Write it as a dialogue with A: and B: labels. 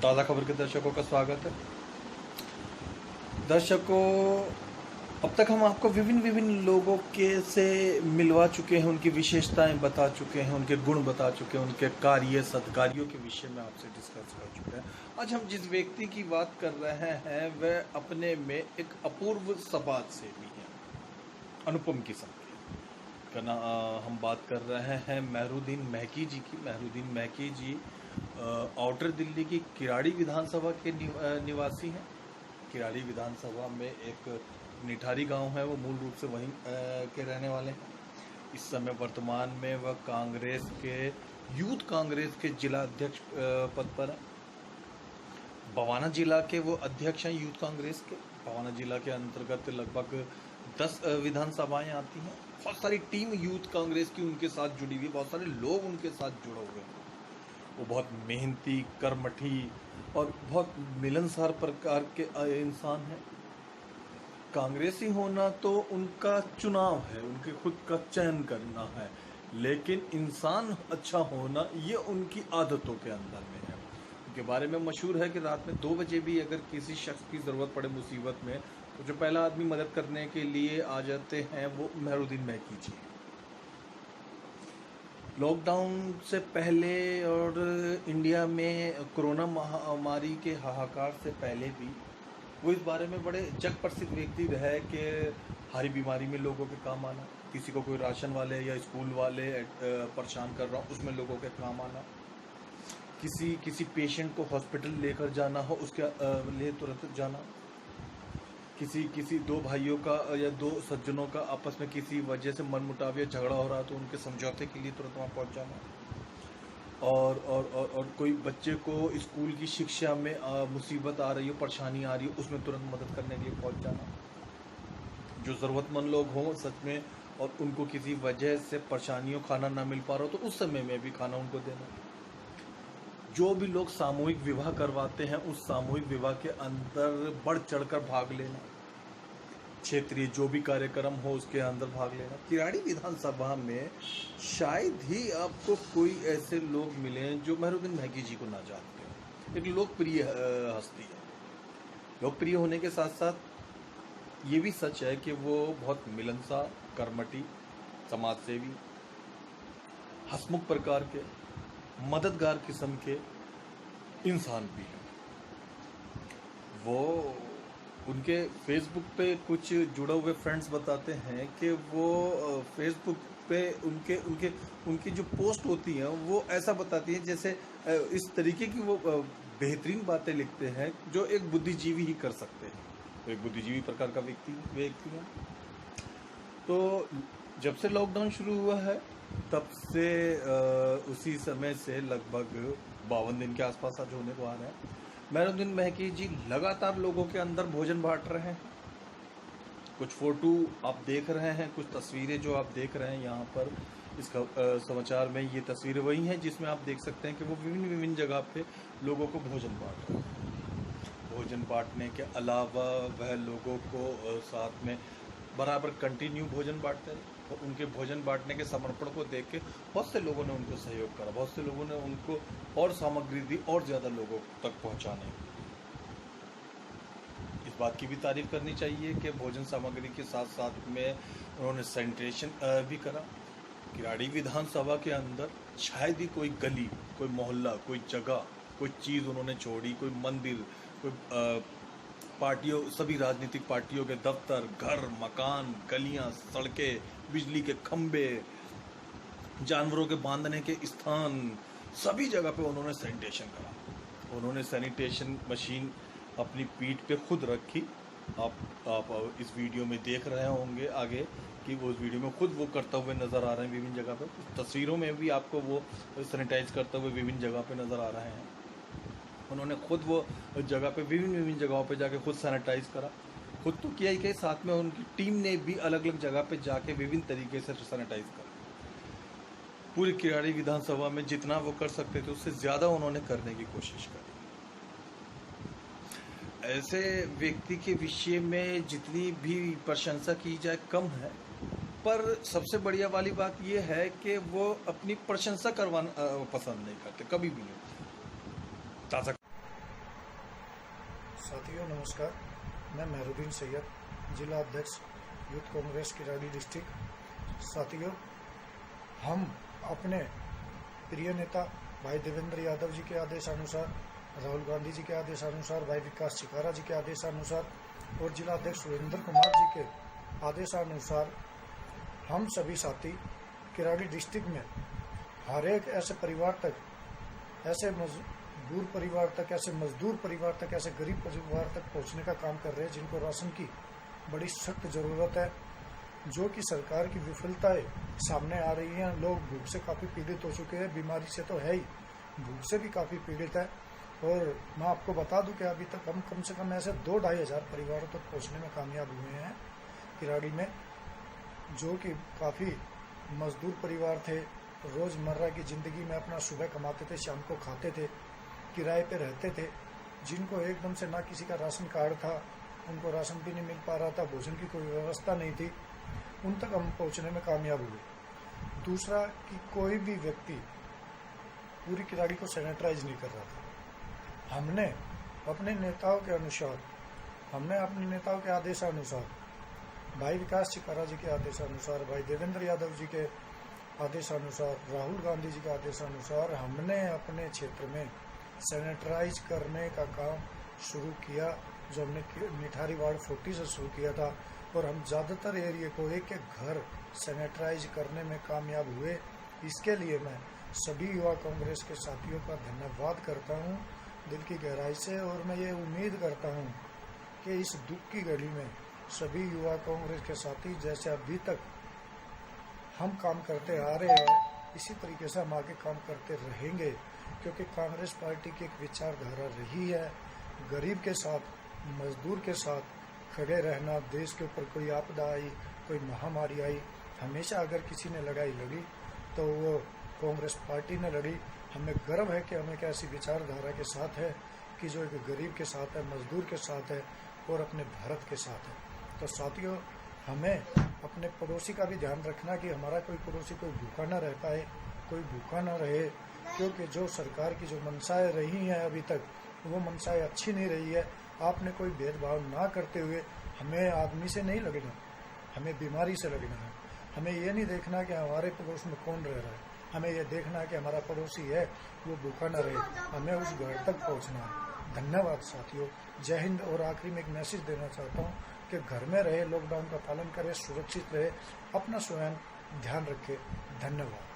A: ताज़ा खबर के दर्शकों का स्वागत है। दर्शकों, अब तक हम आपको विभिन्न विभिन्न लोगों के से मिलवा चुके हैं, उनकी विशेषताएं बता चुके हैं, उनके गुण बता चुके हैं, उनके कार्य सत्कार्यों के विषय में आपसे डिस्कस कर चुके हैं। आज हम जिस व्यक्ति की बात कर रहे हैं वह अपने में एक अपूर्व सपाट सेवी है, अनुपम किस्म के हम बात कर रहे हैं मेहरुद्दीन महकी जी की। मेहरुद्दीन महकी जी आउटर दिल्ली की किराड़ी विधानसभा के निवासी हैं। किराड़ी विधानसभा में एक निठारी गांव है, वो मूल रूप से वहीं के रहने वाले हैं। इस समय वर्तमान में वह कांग्रेस के यूथ कांग्रेस के जिला अध्यक्ष पद पर है। बवाना जिला के वो अध्यक्ष हैं यूथ कांग्रेस के। बवाना जिला के अंतर्गत लगभग 10 विधानसभाएं आती हैं। बहुत सारी टीम यूथ कांग्रेस की उनके साथ जुड़ी हुई, बहुत सारे लोग उनके साथ जुड़े हुए हैं। वो बहुत मेहनती, कर्मठी और बहुत मिलनसार प्रकार के इंसान हैं। कांग्रेसी होना तो उनका चुनाव है, उनके खुद का चयन करना है, लेकिन इंसान अच्छा होना ये उनकी आदतों के अंदर में है। उनके बारे में मशहूर है कि रात में 2 बजे भी अगर किसी शख्स की ज़रूरत पड़े मुसीबत में, तो जो पहला आदमी मदद करने के लिए आ जाते हैं वो मेहरुद्दीन महकी जी। लॉकडाउन से पहले और इंडिया में कोरोना महामारी के हाहाकार से पहले भी वो इस बारे में बड़े जग प्रसिद्ध व्यक्ति रहे कि हरी बीमारी में लोगों के काम आना, किसी को कोई राशन वाले या स्कूल वाले परेशान कर रहा हो उसमें लोगों के काम आना, किसी पेशेंट को हॉस्पिटल लेकर जाना हो उसके लिए तुरंत जाना, किसी 2 भाइयों का या 2 सज्जनों का आपस में किसी वजह से मनमुटाव या झगड़ा हो रहा तो उनके समझौते के लिए तुरंत वहाँ पहुँच जाना, और कोई बच्चे को स्कूल की शिक्षा में मुसीबत आ रही हो, परेशानी आ रही हो, उसमें तुरंत मदद करने के लिए पहुँच जाना। जो ज़रूरतमंद लोग हों सच में और उनको किसी वजह से परेशानियों खाना ना मिल पा रहा हो तो उस समय में भी खाना उनको देना। जो भी लोग सामूहिक विवाह करवाते हैं उस सामूहिक विवाह के अंदर बढ़ चढ़कर भाग लेना, क्षेत्रीय जो भी कार्यक्रम हो उसके अंदर भाग लेना। किराड़ी विधानसभा में शायद ही आपको कोई ऐसे लोग मिले जो मेहरुद्दीन महकी जी को ना जानते हो। एक लोकप्रिय हस्ती है। लोकप्रिय होने के साथ साथ ये भी सच है कि वो बहुत मिलनसार, कर्मठी, समाजसेवी, हंसमुख प्रकार के, मददगार किस्म के इंसान भी हैं। वो उनके फेसबुक पे कुछ जुड़े हुए फ्रेंड्स बताते हैं कि वो फेसबुक पे उनकी जो पोस्ट होती हैं वो ऐसा बताती हैं जैसे इस तरीके की वो बेहतरीन बातें लिखते हैं जो एक बुद्धिजीवी ही कर सकते हैं। तो एक बुद्धिजीवी प्रकार का व्यक्ति है। तो जब से लॉकडाउन शुरू हुआ है तब से उसी समय से लगभग 52 दिन के आसपास आज होने को आ रहे हैं, मेहरुद्दीन महकी जी लगातार लोगों के अंदर भोजन बांट रहे हैं। कुछ फोटो आप देख रहे हैं, कुछ तस्वीरें जो आप देख रहे हैं यहाँ पर इस समाचार में, ये तस्वीरें वही हैं जिसमें आप देख सकते हैं कि वो विभिन्न जगह पे लोगों को भोजन बांट रहे हैं। भोजन बांटने के अलावा वह लोगों को साथ में बराबर कंटिन्यू भोजन बांटते हैं। तो उनके भोजन बांटने के समर्पण को देख के बहुत से लोगों ने उनको सहयोग करा, बहुत से लोगों ने उनको और सामग्री दी और ज़्यादा लोगों तक पहुंचाने। इस बात की भी तारीफ करनी चाहिए कि भोजन सामग्री के साथ साथ में उन्होंने सैनिटेशन भी करा। किराड़ी विधानसभा के अंदर शायद ही कोई गली, कोई मोहल्ला, कोई जगह, कोई चीज़ उन्होंने छोड़ी, कोई मंदिर, कोई पार्टियों, सभी राजनीतिक पार्टियों के दफ्तर, घर, मकान, गलियां, सड़कें, बिजली के खंबे, जानवरों के बांधने के स्थान, सभी जगह पे उन्होंने सैनिटेशन करा। उन्होंने सैनिटेशन मशीन अपनी पीठ पे खुद रखी। आप इस वीडियो में देख रहे होंगे आगे कि वो उस वीडियो में खुद वो करते हुए नज़र आ रहे हैं विभिन्न जगह पे। तस्वीरों में भी आपको वो सैनिटाइज करते हुए विभिन्न जगह पे नज़र आ रहे हैं। उन्होंने खुद वो जगह पे विभिन्न जगहों पे जाके खुद सैनिटाइज करा। खुद तो किया ही के साथ में उनकी टीम ने भी अलग अलग जगह पे जाके विभिन्न तरीके से सैनिटाइज करा। पूरी किराड़ी विधानसभा में जितना वो कर सकते थे उससे ज़्यादा उन्होंने करने की कोशिश करी। ऐसे व्यक्ति के विषय में जितनी भी प्रशंसा की जाए कम है, पर सबसे बढ़िया वाली बात यह है कि वो अपनी प्रशंसा करवाना पसंद नहीं करते, कभी भी नहीं। ताज़ा
B: साथियों नमस्कार, मैं मेहरुद्दीन सैयद, जिला अध्यक्ष यूथ कांग्रेस किराड़ी डिस्ट्रिक्ट। साथियों, हम अपने प्रिय नेता भाई देवेंद्र यादव जी के आदेशानुसार, राहुल गांधी जी के आदेशानुसार, भाई विकास चिकारा जी के आदेशानुसार और जिला अध्यक्ष सुरेंद्र कुमार जी के आदेशानुसार हम सभी साथी किराड़ी डिस्ट्रिक्ट में हर एक ऐसे परिवार तक, ऐसे मजदूर परिवार तक, ऐसे मजदूर परिवार तक, ऐसे गरीब परिवार तक पहुंचने का काम कर रहे हैं जिनको राशन की बड़ी सख्त ज़रूरत है। जो कि सरकार की विफलताएं सामने आ रही हैं। लोग भूख से काफ़ी पीड़ित हो चुके हैं, बीमारी से तो है ही, भूख से भी काफ़ी पीड़ित है। और मैं आपको बता दूं कि अभी तक हम कम से कम ऐसे 2-2.5 हज़ार परिवारों तक पहुँचने में कामयाब हुए हैं किराड़ी में, जो कि काफ़ी मजदूर परिवार थे, रोज़मर्रा की ज़िंदगी में अपना सुबह कमाते थे, शाम को खाते थे, किराए पे रहते थे, जिनको एकदम से ना किसी का राशन कार्ड था, उनको राशन भी नहीं मिल पा रहा था, भोजन की कोई व्यवस्था नहीं थी, उन तक हम पहुंचने में कामयाब हुए। दूसरा कि कोई भी व्यक्ति पूरी किराड़ी को सैनिटाइज नहीं कर रहा था। हमने अपने नेताओं के अनुसार, हमने अपने नेताओं के आदेशानुसार, भाई विकास चिकारा जी के आदेशानुसार, भाई देवेंद्र यादव जी के आदेशानुसार, राहुल गांधी जी के आदेशानुसार हमने अपने क्षेत्र में सैनिटाइज करने का काम शुरू किया, जो हमने निठारी वार्ड 40 से शुरू किया था। और हम ज़्यादातर एरिया को एक एक घर सैनिटाइज करने में कामयाब हुए। इसके लिए मैं सभी युवा कांग्रेस के साथियों का धन्यवाद करता हूं दिल की गहराई से। और मैं ये उम्मीद करता हूं कि इस दुख की घड़ी में सभी युवा कांग्रेस के साथी जैसे अभी तक हम काम करते आ रहे हैं, इसी तरीके से हम आगे काम करते रहेंगे, क्योंकि कांग्रेस पार्टी की एक विचारधारा रही है गरीब के साथ, मजदूर के साथ खड़े रहना। देश के ऊपर कोई आपदा आई, कोई महामारी आई, हमेशा अगर किसी ने लड़ाई लड़ी तो वो कांग्रेस पार्टी ने लड़ी। हमें गर्व है कि हम एक ऐसी विचारधारा के साथ है कि जो एक गरीब के साथ है, मजदूर के साथ है और अपने भारत के साथ है। तो साथियों, हमें अपने पड़ोसी का भी ध्यान रखना कि हमारा कोई पड़ोसी कोई भूखा ना रह पाए, कोई भूखा ना रहे, क्योंकि जो सरकार की जो मंशाएं रही हैं अभी तक, वो मंशाएं अच्छी नहीं रही है। आपने कोई भेदभाव ना करते हुए हमें आदमी से नहीं लड़ना, हमें बीमारी से लड़ना है। हमें ये नहीं देखना कि हमारे पड़ोस में कौन रह रहा है, हमें ये देखना है कि हमारा पड़ोसी है वो भूखा न रहे, हमें उस घर तक पहुंचना है। धन्यवाद साथियों, जय हिंद। और आखिरी में एक मैसेज देना चाहता हूँ कि घर में रहे, लॉकडाउन का पालन करें, सुरक्षित रहे, अपना स्वयं ध्यान रखें। धन्यवाद।